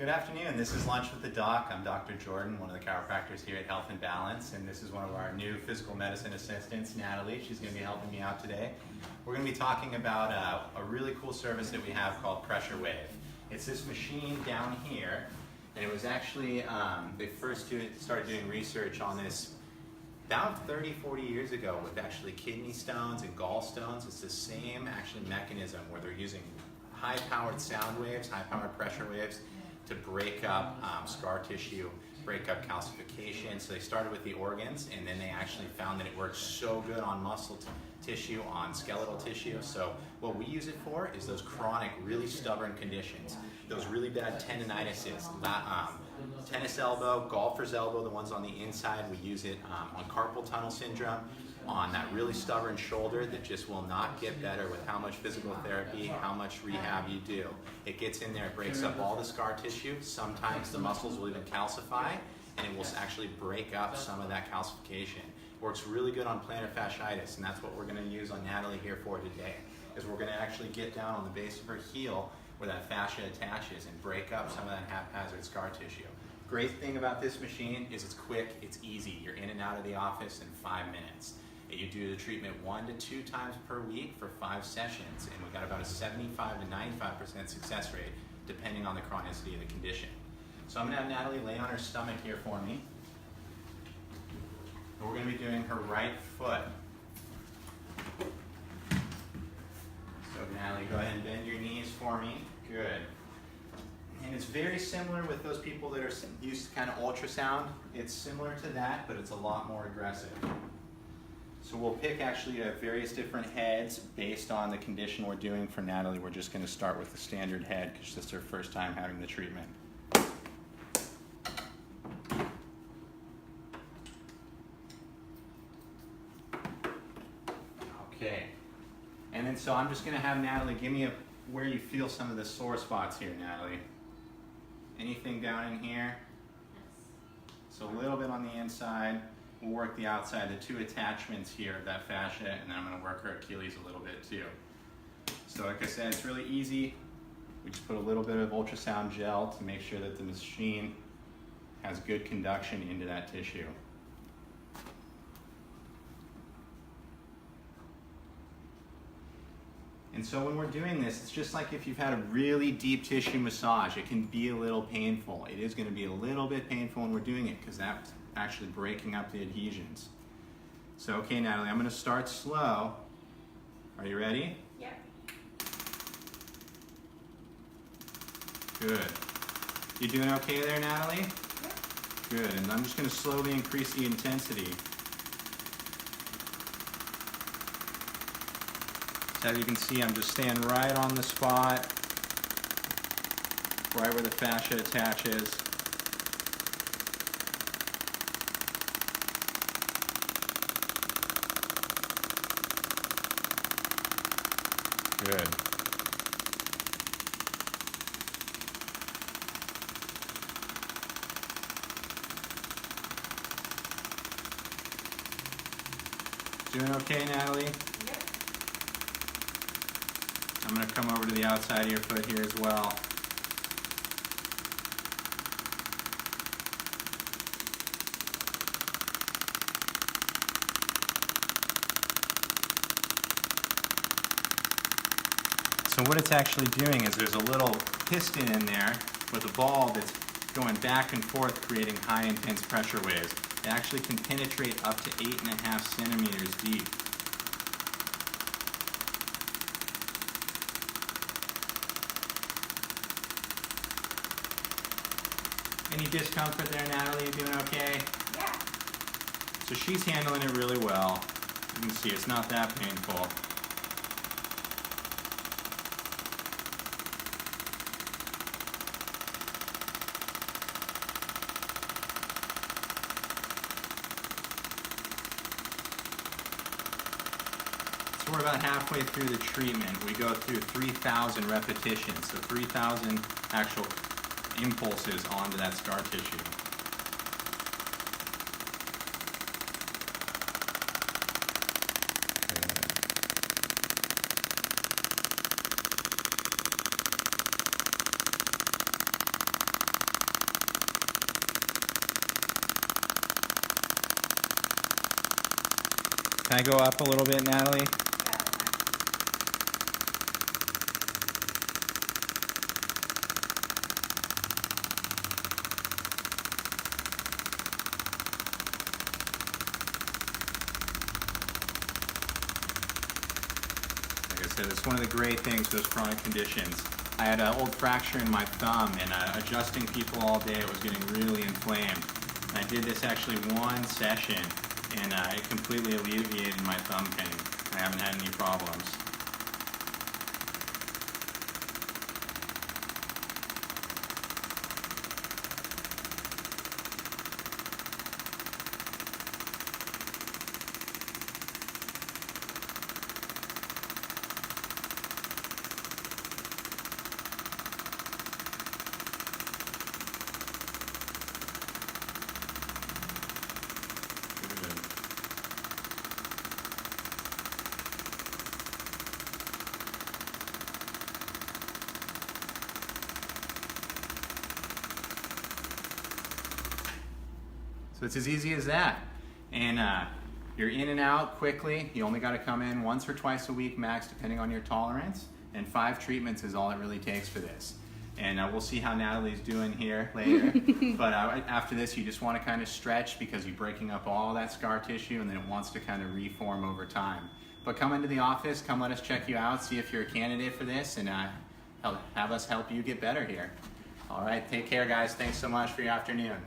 Good afternoon. This is Lunch with the Doc. I'm Dr. Jordan, one of the chiropractors here at Health and Balance, and this is one of our new physical medicine assistants, Natalie. She's going to be helping me out today. We're going to be talking about a really cool service that we have called Pressure Wave. It's this machine down here, and it was actually, they first started doing research on this about 30-40 years ago with actually kidney stones and gallstones. It's the same actually mechanism where they're using high-powered sound waves, high-powered pressure waves to break up scar tissue, break up calcification. So they started with the organs, and then they actually found that it works so good on muscle tissue, on skeletal tissue. So what we use it for is those chronic, really stubborn conditions, those really bad tendinitises, tennis elbow, golfer's elbow, the ones on the inside. We use it on carpal tunnel syndrome, on that really stubborn shoulder that just will not get better with how much physical therapy, how much rehab you do. It gets in there, it breaks up all the scar tissue. Sometimes the muscles will even calcify, and it will actually break up some of that calcification. Works really good on plantar fasciitis, and that's what we're going to use on Natalie here for today, is we're going to actually get down on the base of her heel where that fascia attaches and break up some of that haphazard scar tissue. Great thing about this machine is it's quick, it's easy. You're in and out of the office in 5 minutes. You do the treatment 1 to 2 times per week for 5 sessions, and we've got about a 75 to 95% success rate depending on the chronicity of the condition. So I'm going to have Natalie lay on her stomach here for me. And we're going to be doing her right foot. So Natalie, go ahead and bend your knees for me. Good. And it's very similar with those people that are used to kind of ultrasound. It's similar to that, but it's a lot more aggressive. So we'll pick actually various different heads based on the condition we're doing. For Natalie, we're just going to start with the standard head because this is her first time having the treatment. Okay. And then so I'm just going to have Natalie give me where you feel some of the sore spots here, Natalie. Anything down in here? So a little bit on the inside. We'll work the outside, the 2 attachments here of that fascia, and then I'm going to work her Achilles a little bit too. So like I said, it's really easy. We just put a little bit of ultrasound gel to make sure that the machine has good conduction into that tissue. And so when we're doing this, it's just like if you've had a really deep tissue massage. It can be a little painful. It is going to be a little bit painful when we're doing it because that's actually breaking up the adhesions. So okay, Natalie, I'm going to start slow. Are you ready? Yep. Good. You doing okay there, Natalie? Yep. Good. And I'm just going to slowly increase the intensity. So as you can see, I'm just staying right on the spot, right where the fascia attaches. Good. Doing okay, Natalie? Yep. I'm going to come over to the outside of your foot here as well. So what it's actually doing is there's a little piston in there with a ball that's going back and forth creating high intense pressure waves. It actually can penetrate up to 8.5 centimeters deep. Any discomfort there, Natalie? You doing okay? Yeah. So she's handling it really well. You can see it's not that painful. So we're about halfway through the treatment. We go through 3,000 repetitions, so 3,000 actual impulses onto that scar tissue. Can I go up a little bit, Natalie? Like I said, it's one of the great things with those chronic conditions. I had an old fracture in my thumb, and adjusting people all day, it was getting really inflamed. And I did this actually one session, and it completely alleviated my thumb pain. I haven't had any problems. So it's as easy as that. And you're in and out quickly. You only got to come in once or twice a week max, depending on your tolerance. And 5 treatments is all it really takes for this. And we'll see how Natalie's doing here later. But after this, you just want to kind of stretch because you're breaking up all that scar tissue, and then it wants to kind of reform over time. But come into the office, come let us check you out, see if you're a candidate for this, and have us help you get better here. All right, take care, guys. Thanks so much for your afternoon.